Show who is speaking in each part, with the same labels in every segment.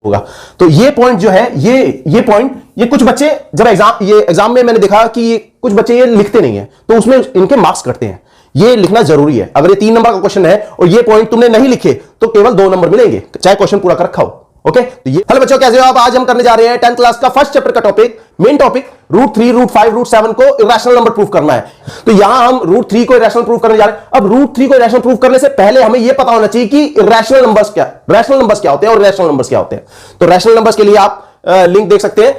Speaker 1: होगा। तो ये पॉइंट जो है, ये पॉइंट, ये कुछ बच्चे जब एग्जाम में मैंने देखा कि ये कुछ बच्चे ये लिखते नहीं है, तो उसमें इनके मार्क्स कटते हैं। ये लिखना जरूरी है। अगर ये 3 नंबर का क्वेश्चन है और ये पॉइंट तुमने नहीं लिखे तो केवल 2 नंबर मिलेंगे, चाहे क्वेश्चन पूरा कर रखा हो। ओके, तो ये हेलो बच्चों, कैसे हो आप? आज हम करने जा रहे हैं 10th क्लास का फर्स्ट चैप्टर का टॉपिक, मेन टॉपिक √3, √5, √7 को इरेशनल नंबर प्रूफ करना है। तो यहां हम √3 को इरेशनल प्रूफ करने जा रहे हैं। अब √3 को इरेशनल प्रूफ करने से पहले हमें यह पता होना चाहिए कि रैशनल नंबर्स क्या होते हैं और इरेशनल नंबर्स क्या होते हैं। तो रैशनल नंबर्स के लिए आप लिंक देख सकते हैं।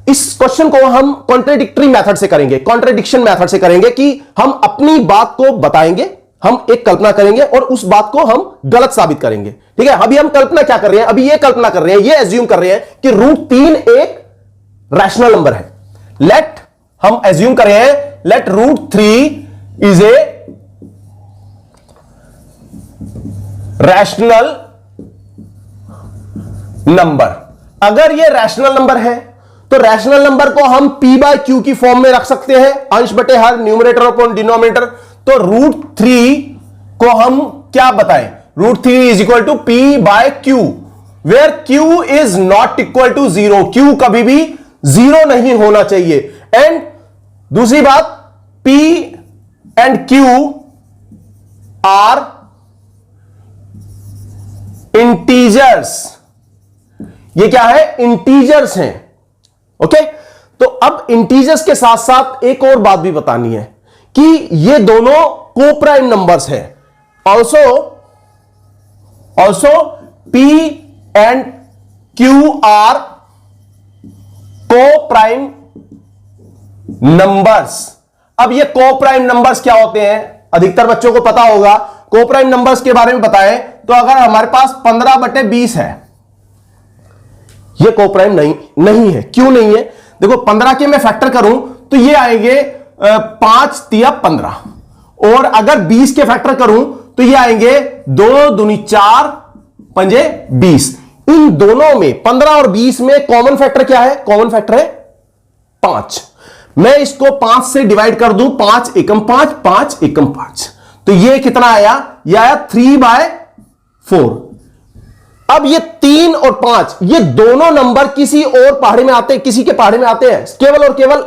Speaker 1: इस क्वेश्चन को हम कॉन्ट्रेडिक्टरी मेथड से करेंगे, कॉन्ट्रेडिक्शन मेथड से करेंगे कि हम अपनी बात को बताएंगे, हम एक कल्पना करेंगे और उस बात को हम गलत साबित करेंगे। ठीक है, अभी हम कल्पना क्या कर रहे हैं? अभी ये कल्पना कर रहे हैं, ये एज्यूम कर रहे हैं कि √3 एक रैशनल नंबर है। हम एज्यूम कर रहे हैं let √3 is a rational number. अगर ये रैशनल नंबर है तो रैशनल नंबर को हम p/q की फॉर्म में रख सकते हैं, अंश बटे हर, न्यूमरेटर अपॉन डिनोमिनेटर। तो √3 को हम क्या बताएं? √3 is equal to p/q, where q is not equal to 0। q कभी भी 0 नहीं होना चाहिए। एंड दूसरी बात, p and q are integers. ये क्या है? इंटीजर्स हैं। ओके, तो अब इंटीजर्स के साथ साथ एक और बात भी बतानी है कि ये दोनों कोप्राइम नंबर्स हैं। Also p and q are coprime numbers. अब ये कोप्राइम नंबर्स क्या होते हैं? अधिकतर बच्चों को पता होगा। कोप्राइम नंबर्स के बारे में बताएं तो अगर हमारे पास 15/20 है, ये कोप्राइम नहीं है। क्यों नहीं है? देखो, 15 के मैं फैक्टर करूं तो ये आएंगे 5 तिया 15, और अगर 20 के फैक्टर करूं तो ये आएंगे 2 दूनी 4 पंजे 20। इन दोनों में 15 और 20 में कॉमन फैक्टर क्या है? कॉमन फैक्टर है 5। मैं इसको 5 से डिवाइड कर दूं, 5 एकम 5, 5 एकम 5, तो ये कितना आया? ये आया 3/4। अब ये 3 और 5 ये दोनों नंबर किसी और पहाड़े में आते हैं, किसी के पहाड़े में आते हैं, केवल और केवल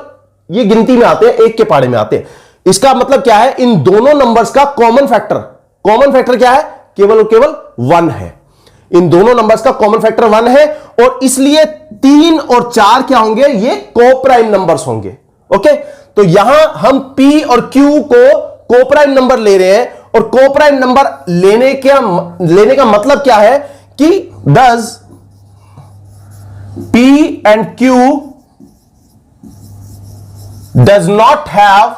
Speaker 1: ये गिनती में आते हैं, एक के पहाड़े में आते हैं। इसका मतलब क्या है? इन दोनों नंबर्स का कॉमन फैक्टर क्या है? केवल और केवल 1 है। इन दोनों नंबर्स का कॉमन फैक्टर 1 है, और इसलिए 3 और 4 क्या होंगे? ये कोप्राइम नंबर्स होंगे। ओके, तो यहां हम p और q को कोप्राइम नंबर ले रहे हैं, और कोप्राइम नंबर लेने का मतलब क्या है कि does p and q does not have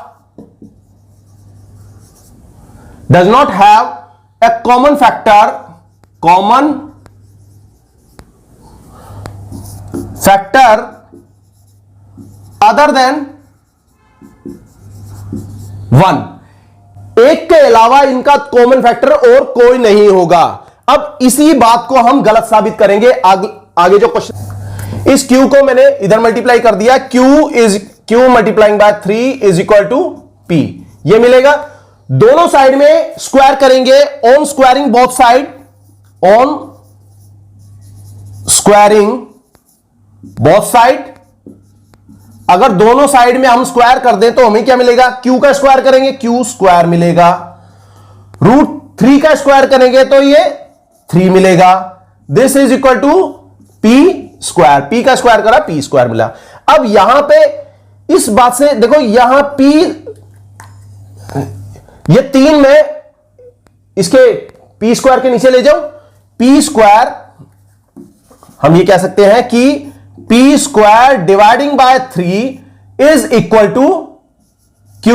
Speaker 1: a common factor other than 1। एक के अलावा इनका कॉमन फैक्टर और कोई नहीं होगा। अब इसी बात को हम गलत साबित करेंगे आगे जो क्वेश्चन। इस q को मैंने इधर मल्टीप्लाई कर दिया, q multiplying by 3 is equal to p। ये मिलेगा। दोनों साइड में स्क्वायर करेंगे, ऑन स्क्वायरिंग बोथ साइड, अगर दोनों साइड में हम स्क्वायर कर दें तो हमें क्या मिलेगा? q का स्क्वायर करेंगे, q स्क्वायर मिलेगा। √3 का स्क्वायर करेंगे तो ये 3 मिलेगा। This is equal to p square. p का स्क्वायर करा, p स्क्वायर मिला। अब यहां पे इस बात से देखो, यहां p, ये 3 में इसके p स्क्वायर के नीचे ले जाओ, p स्क्वायर हम ये कह सकते हैं कि p square dividing by 3 is equal to q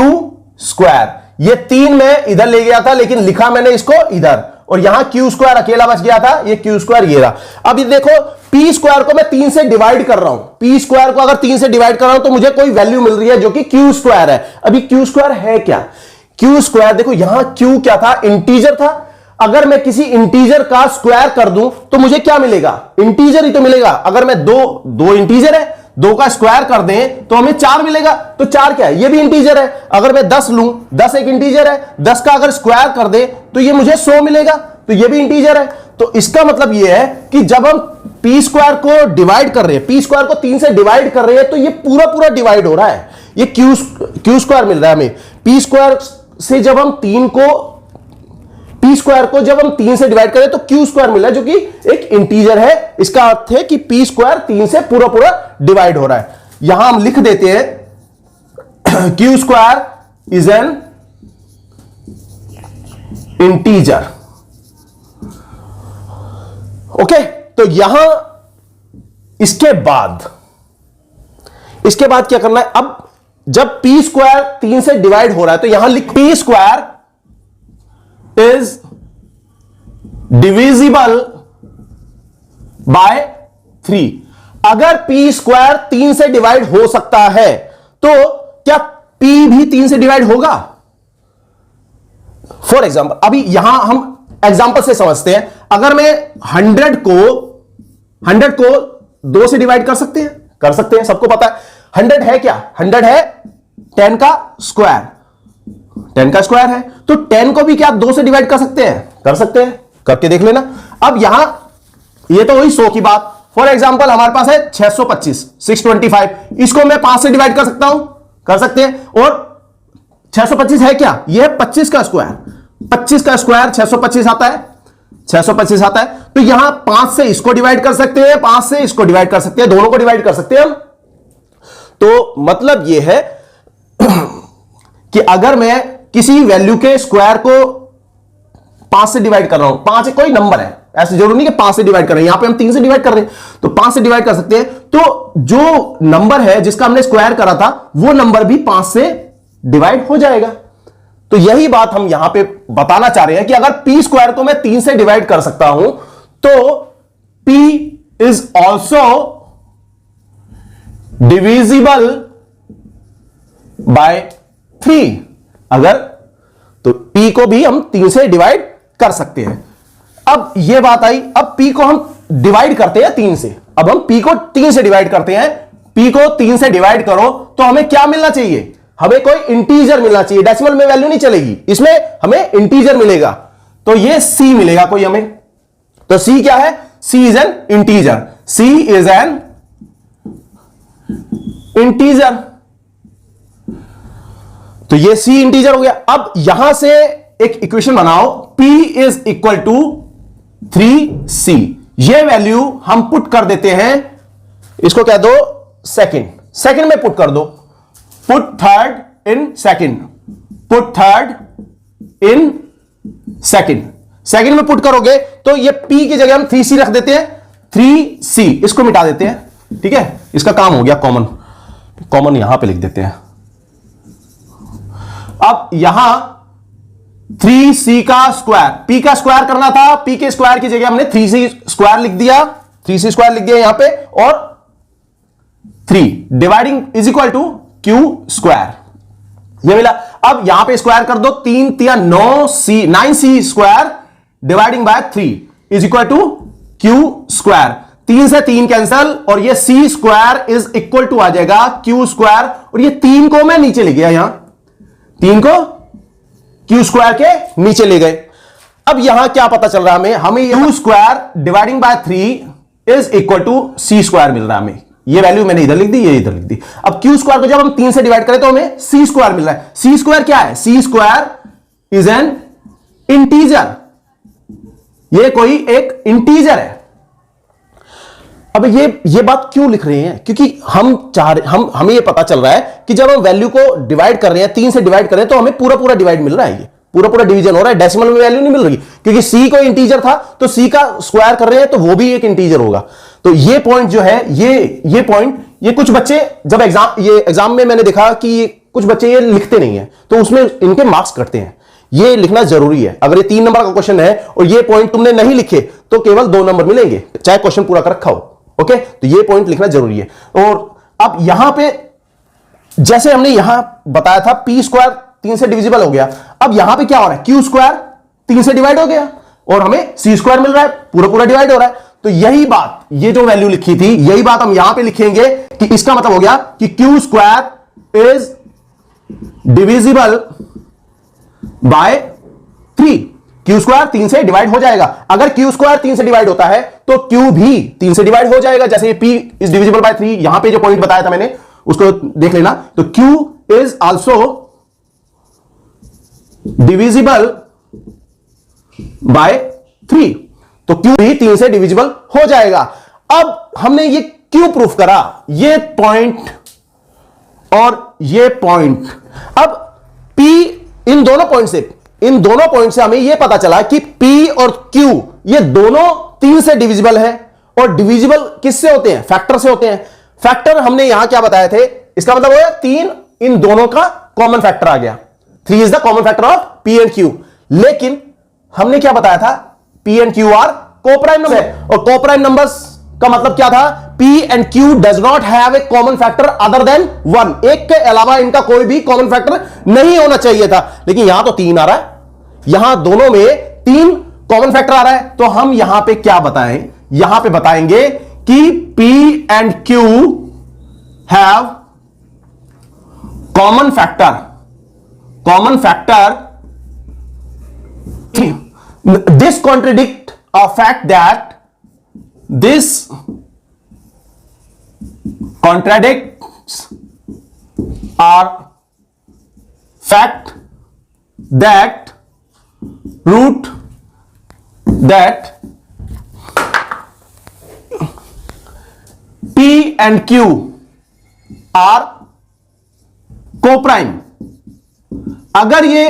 Speaker 1: square. ये 3 में इधर ले गया था, लेकिन लिखा मैंने इसको इधर, और यहां q स्क्वायर अकेला बच गया था, ये q स्क्वायर ये रहा। अब ये देखो, p स्क्वायर को मैं 3 से डिवाइड कर रहा हूं, p स्क्वायर को अगर 3 से डिवाइड कर रहा हूं तो मुझे कोई वैल्यू मिल रही है जो कि q स्क्वायर है। अभी q स्क्वायर है क्या? q स्क्वायर देखो, यहां q क्या था? इंटीजर था। अगर मैं किसी इंटीजर का स्क्वायर कर दूं तो मुझे क्या मिलेगा? इंटीजर ही तो मिलेगा। अगर मैं दो इंटीजर है, 2 का स्क्वायर कर दें तो हमें 4 मिलेगा। तो 4 क्या है? ये भी इंटीजर है। अगर मैं 10 लूं, 10 एक इंटीजर है, 10 का अगर स्क्वायर कर दें तो ये मुझे 100 मिलेगा, तो ये भी इंटीजर है। तो इसका मतलब ये है कि जब हम पी स्क्वायर को डिवाइड कर रहे हैं, पी स्क्वायर को 3 से डिवाइड कर रहे हैं, तो ये पूरा पूरा डिवाइड हो रहा है, ये क्यू स्क्वायर मिल रहा है हमें। पी स्क्वायर से जब हम 3 को, पी स्क्वायर को जब हम 3 से डिवाइड करें तो क्यू स्क्वायर मिल रहा है, जो कि एक इंटीजर है। इसका अर्थ है कि पी स्क्वायर 3 से पूरा पूरा डिवाइड हो रहा है। यहां हम लिख देते हैं Q square is an integer. Okay, तो यहां इसके बाद क्या करना है, अब जब पी स्क्वायर 3 से डिवाइड हो रहा है तो यहां लिख P square is divisible by 3। अगर पी स्क्वायर 3 से डिवाइड हो सकता है तो क्या पी भी 3 से डिवाइड होगा? फॉर एग्जाम्पल, अभी यहां हम एग्जाम्पल से समझते हैं। अगर मैं 100 को 2 से डिवाइड कर सकते हैं, सबको पता है 100 है क्या, 100 है 10 का स्क्वायर, 10 का स्क्वायर है, तो 10 को भी क्या 2 से डिवाइड कर सकते हैं, करके देख लेना। अब यहां ये तो वही 100 की बात। फॉर एग्जाम्पल हमारे पास है 625, 625, इसको मैं 5 से डिवाइड कर सकता हूं, कर सकते हैं। और 625 है क्या, यह है 25 का स्क्वायर, 25 का स्क्वायर 625 आता है, 625 आता है। तो यहां 5 से इसको डिवाइड कर सकते हैं, 5 से इसको डिवाइड कर सकते हैं, दोनों को डिवाइड कर सकते हैं हम। तो मतलब यह है कि अगर मैं किसी वैल्यू के स्क्वायर को 5 से डिवाइड कर रहा हूं, 5 कोई नंबर है, ऐसे जरूरी नहीं कि 5 से डिवाइड कर रहे हैं, यहां पे हम 3 से डिवाइड कर रहे हैं, तो 5 से डिवाइड कर सकते हैं। तो जो नंबर है जिसका हमने स्क्वायर करा था वो नंबर भी 5 से डिवाइड हो जाएगा। तो यही बात हम यहां पे बताना चाह रहे हैं कि अगर पी स्क्वायर को मैं 3 से डिवाइड कर सकता हूं तो P is also divisible by 3। अगर तो P को भी हम 3 से डिवाइड कर सकते हैं। अब यह बात आई, अब P को हम डिवाइड करते हैं 3 से, अब हम P को 3 से डिवाइड करते हैं। P को 3 से डिवाइड करो तो हमें क्या मिलना चाहिए, हमें कोई इंटीजर मिलना चाहिए, डेसिमल में वैल्यू नहीं चलेगी, इसमें हमें इंटीजर मिलेगा। तो ये C मिलेगा कोई हमें। तो C क्या है, C is an integer, C is an integer. तो ये C इंटीजर हो गया। अब यहां से एक इक्वेशन बनाओ, P is equal to 3C। ये वैल्यू हम पुट कर देते हैं, इसको क्या दो, सेकंड में पुट कर दो, put third in second, put third in second में पुट करोगे तो ये P की जगह हम 3C रख देते हैं, 3C इसको मिटा देते हैं, ठीक है, इसका काम हो गया। कॉमन यहां पे लिख देते हैं। अब यहां 3C का स्क्वायर, P का स्क्वायर करना था, P के स्क्वायर की जगह हमने 3C स्क्वायर लिख दिया, 3C स्क्वायर लिख दिया यहां पे, और 3 dividing is equal to Q square, ये मिला। अब यहां पे स्क्वायर कर दो, 3 3 9C square dividing by 3 is equal to Q square. 3 से 3 कैंसल और ये C square is equal to आ जाएगा Q स्क्वायर, और ये 3 को मैं नीचे ले गया, यहां 3 को Q स्क्वायर के नीचे ले गए। अब यहां क्या पता चल रहा है हमें Q square dividing by 3 is equal to C square मिल रहा है हमें। ये वैल्यू मैंने इधर लिख दी, ये इधर लिख दी। अब Q स्क्वायर को जब हम 3 से डिवाइड करें तो हमें C स्क्वायर मिल रहा है। C स्क्वायर क्या है, C square is an integer, ये कोई एक इंटीजर है। अब ये बात क्यों लिख रहे हैं, क्योंकि हमें ये पता चल रहा है कि जब हम वैल्यू को डिवाइड कर रहे हैं, 3 से डिवाइड कर रहे हैं, तो हमें पूरा डिवाइड मिल रहा है, ये पूरा डिवीजन हो रहा है, डेसिमल में वैल्यू नहीं मिल रही, क्योंकि C को इंटीजर था तो C का स्क्वायर कर रहे हैं तो वो भी एक इंटीजर होगा। तो ये पॉइंट जो है, ये पॉइंट, ये कुछ बच्चे जब एग्जाम में मैंने देखा कि कुछ बच्चे ये लिखते नहीं है, तो उसमें इनके मार्क्स कटते हैं। ये लिखना जरूरी है। अगर ये 3 नंबर का क्वेश्चन है और ये पॉइंट तुमने नहीं लिखे तो केवल 2 नंबर मिलेंगे, चाहे क्वेश्चन पूरा कर रखा हो। ओके, तो ये पॉइंट लिखना जरूरी है। और अब यहां पे जैसे हमने यहां बताया था P स्क्वायर 3 से डिविजिबल हो गया, अब यहां पे क्या हो रहा है, Q स्क्वायर 3 से डिवाइड हो गया और हमें C स्क्वायर मिल रहा है, पूरा डिवाइड हो रहा है। तो यही बात, ये जो वैल्यू लिखी थी, यही बात हम यहां पे लिखेंगे कि इसका मतलब हो गया कि Q square is divisible by 3, Q square 3 से डिवाइड हो जाएगा। अगर क्यू स्क्वायर 3 से डिवाइड होता है तो क्यू भी 3 से डिवाइड हो जाएगा। जैसे p इज डिविजिबल बाय 3, यहां पे जो पॉइंट बताया था मैंने उसको देख लेना। तो q is also divisible by 3, तो q भी 3 से डिविजिबल हो जाएगा। अब हमने ये क्यों प्रूफ करा, ये पॉइंट और ये पॉइंट। अब p इन दोनों पॉइंट से हमें यह पता चला कि p और q ये दोनों 3 से डिविजिबल है। और डिविजिबल किससे होते हैं? फैक्टर से होते हैं। फैक्टर हमने यहां क्या बताए थे, इसका मतलब है 3 इन दोनों का कॉमन फैक्टर आ गया। 3 is the common factor of p and q। लेकिन हमने क्या बताया था, p and q are coprime number है। और कोप्राइम नंबर्स का मतलब क्या था, p and q does not have a common factor other than 1। एक के अलावा इनका कोई भी कॉमन फैक्टर नहीं होना चाहिए था, लेकिन यहां तो 3 आ रहा है, यहां दोनों में 3 कॉमन फैक्टर आ रहा है। तो हम यहां पे क्या बताएं, यहां पे बताएंगे कि p and q have common factor this contradict a fact that this contradicts our fact that p and q are co-prime। अगर ये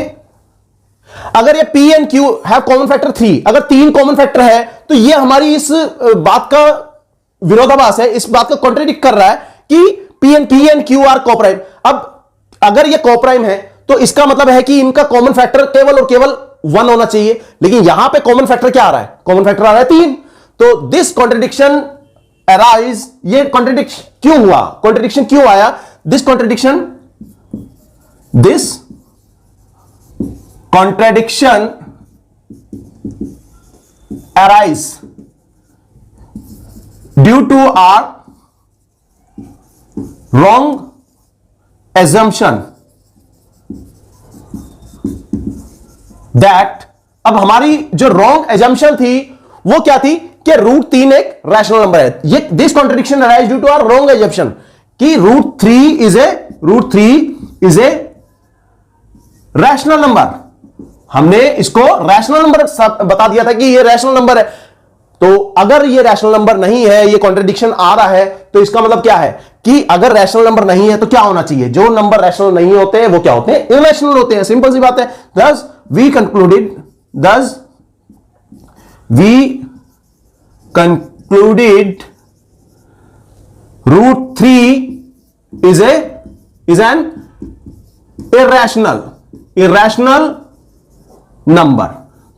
Speaker 1: p एंड q है कॉमन फैक्टर 3, अगर 3 कॉमन फैक्टर है तो ये हमारी इस बात का विरोधाभास है, इस बात का कॉन्ट्रडिक्ट कर रहा है कि p and q are coprime. अब अगर ये कोप्राइम है तो इसका मतलब है कि इनका कॉमन फैक्टर केवल और केवल 1 होना चाहिए, लेकिन यहां पे कॉमन फैक्टर क्या आ रहा है, कॉमन फैक्टर आ रहा है 3। तो दिस कॉन्ट्रडिक्शन अराइज, ये कॉन्ट्रडिक्शन क्यों हुआ, कॉन्ट्रडिक्शन क्यों आया, this contradiction arise due to our wrong assumption that, अब हमारी जो रॉन्ग एजम्पशन थी वो क्या थी कि √3 एक रैशनल नंबर है। ये this contradiction arise due to our wrong assumption कि √3 इज ए रैशनल नंबर। हमने इसको रैशनल नंबर बता दिया था कि ये रैशनल नंबर है। तो अगर ये रैशनल नंबर नहीं है, ये कॉन्ट्रडिक्शन आ रहा है, तो इसका मतलब क्या है कि अगर रैशनल नंबर नहीं है तो क्या होना चाहिए, जो नंबर रैशनल नहीं होते वो क्या होते हैं, इरैशनल होते हैं। सिंपल सी बात है। thus we concluded √3 is an irrational number.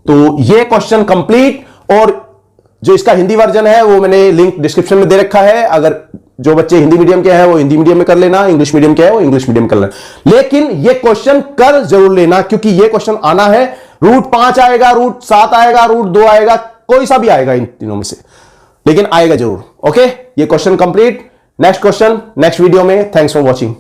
Speaker 1: तो ये क्वेश्चन कंप्लीट, और जो इसका हिंदी वर्जन है वो मैंने लिंक डिस्क्रिप्शन में दे रखा है। अगर जो बच्चे हिंदी मीडियम के हैं वो हिंदी मीडियम में कर लेना, इंग्लिश मीडियम के हैं वो इंग्लिश मीडियम कर लेना। लेकिन ये क्वेश्चन कर जरूर लेना, क्योंकि ये क्वेश्चन आना है। √5 आएगा, √7 आएगा, √2 आएगा, कोई सा भी आएगा इन तीनों में से, लेकिन आएगा जरूर। ओके, ये question complete. Next question next video में। Thanks for watching.